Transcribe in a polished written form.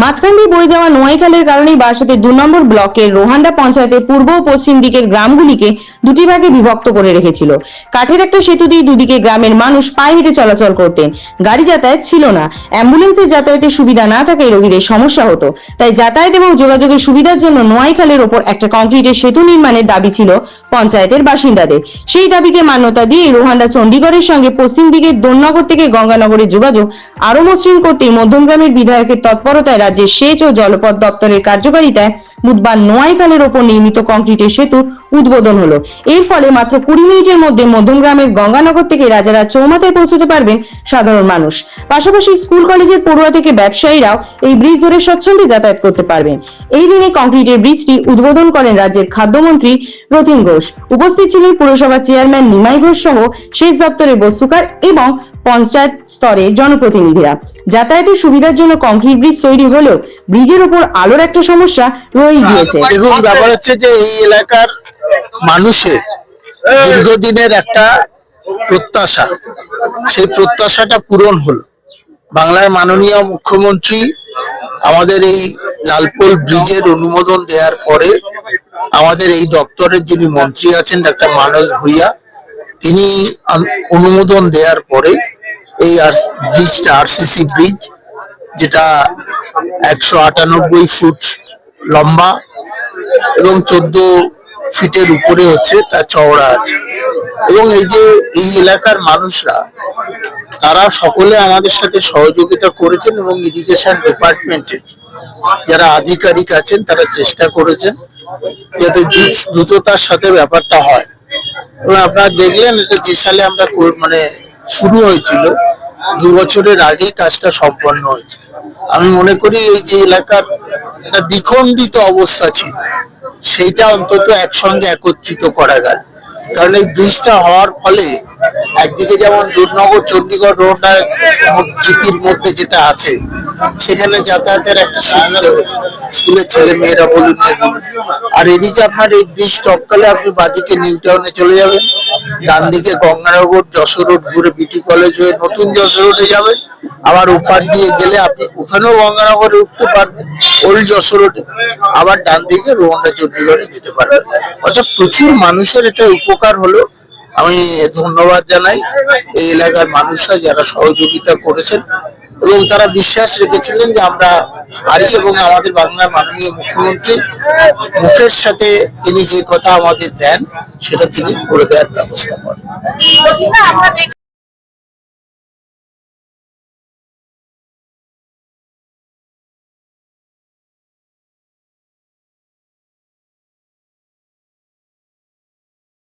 মাঝখান দিয়ে বয়ে যাওয়া নোয়াইখালের কারণেই বারাসাতের 2 নম্বর ব্লকের রোহান্ডা পঞ্চায়েতের পূর্ব ও পশ্চিম দিকের গ্রামগুলিকে দুটি ভাগে বিভক্ত করে রেখেছিল। কাঠের একটা সেতু দিয়ে দুদিকে গ্রামের মানুষ পায়ে হেঁটে চলাচল করতেন। গাড়ি যাতায়াত ছিল না, অ্যাম্বুলেন্সের যাতায়াতের সুবিধা না থাকায় রোগীদের সমস্যা হতো। তাই যাতায়াত এবং যোগাযোগের সুবিধার জন্য নোয়াইখালের ওপর একটা কংক্রিটের সেতু নির্মাণের দাবি ছিল পঞ্চায়েতের বাসিন্দাদের। সেই দাবিকে মান্যতা দিয়ে রোহান্ডা চণ্ডীগড়ের সঙ্গে পশ্চিম দিকের দোলনগর থেকে গঙ্গানগরের যোগাযোগ আরো মসৃণ করতেই মধ্যমগ্রামের বিধায়কের তৎপরতায় রাজ্যের সেচ ও জলপথ দপ্তরের কার্যকারিতায় বুধবার নোয়াইখালের ওপর নির্মিত কংক্রিটের সেতুর উদ্বোধন হলো। এর ফলে মাত্র 20 মিনিটের মধ্যে মধ্যমগ্রামের গঙ্গানগর থেকে রাজারা চৌমাথায় পৌঁছতে পারবেন সাধারণ মানুষ। পাশাপাশি স্কুল কলেজের পড়ুয়া থেকে ব্যবসায়ীরাও এই ব্রিজ ধরে স্বচ্ছন্দে যাতায়াত করতে পারবেন। এই দিনে কংক্রিটের ব্রিজটি উদ্বোধন করেন রাজ্যের খাদ্যমন্ত্রী রতিন ঘোষ। উপস্থিত ছিলেন পুরসভা চেয়ারম্যান নিমাই ঘোষ সহ সেচ দপ্তরের বস্তুকার এবং পঞ্চায়েত স্তরে জনপ্রতিনিধিরা। যাতায়াতের সুবিধার জন্য কংক্রিট ব্রিজ তৈরি হলেও ব্রিজের উপর আলোর একটা সমস্যা রয়ে গিয়েছে। দেখুন, ব্যাপার হচ্ছে যে এই এলাকার মানুষের দীর্ঘদিনের একটা প্রত্যাশা, সেই প্রত্যাশাটা পূরণ হলো। বাংলার মাননীয় মুখ্যমন্ত্রী আমাদের এই লালপোল ব্রিজের অনুমোদন দেওয়ার পরে আমাদের এই দপ্তরের যিনি মন্ত্রী আছেন ডক্টর মানস ভূঁইয়া, তিনি অনুমোদন দেওয়ার পরে এই ব্রিজটা আরসিসি ব্রিজ, যেটা 198 ফুট লম্বা এবং 14 ফিটের উপরে হচ্ছে তা চওড়া আছে। এবং এই এলাকার মানুষরা তারা সকলে আমাদের সাথে সহযোগিতা করেছেন এবং ইরিগেশন ডিপার্টমেন্টের যারা আধিকারিক আছেন তারা চেষ্টা করেছেন যাতে দ্রুততার সাথে ব্যাপারটা হয়। এবং আপনারা দেখলেন এটা যে সালে আমরা শুরু হয়েছিল 2 বছরের আগেই কাজটা সম্পন্ন হয়েছে। আমি মনে করি এই যে এলাকার একটা দ্বিখণ্ডিত অবস্থা ছিল সেইটা অন্তত একসঙ্গে একত্রিত করা গেল। কারণ এই ব্রিজটা হওয়ার ফলে একদিকে যেমন দুর্নগর চণ্ডীগড় রোড জিপির মধ্যে যেটা আছে সেখানে যাতায়াতের একটা সুবিধা, স্কুলের ছেলে মেয়েরা বলুন, আর এদিকে আপনার এই ব্রিজ টপকালে আপনি বাদিকে নিউ টাউনে চলে যাবেন, ডান দিকে গঙ্গানগর যশোর রোড ঘুরে বিটি কলেজ হয়ে নতুন যশোর রোডে যাবেন, আবার ওপার দিয়ে গেলে আপনি ওখানেও গঙ্গানগরে উঠতে পারবেন ওল্ড যশোর রোডে, আবার ডান দিকে রোহান্ডা চণ্ডীগড়ে যেতে পারবেন। অর্থাৎ প্রচুর মানুষের এটা উপকার হলো। আমি ধন্যবাদ জানাই এই এলাকার মানুষরা যারা সহযোগিতা করেছেন এবং তারা বিশ্বাস রেখেছিলেন যে আমরা পারি, এবং আমাদের বাংলার মাননীয় মুখ্যমন্ত্রী মুখের সাথে তিনি যে কথা আমাদের দেন সেটা তিনি করে দেওয়ার ব্যবস্থা করেন।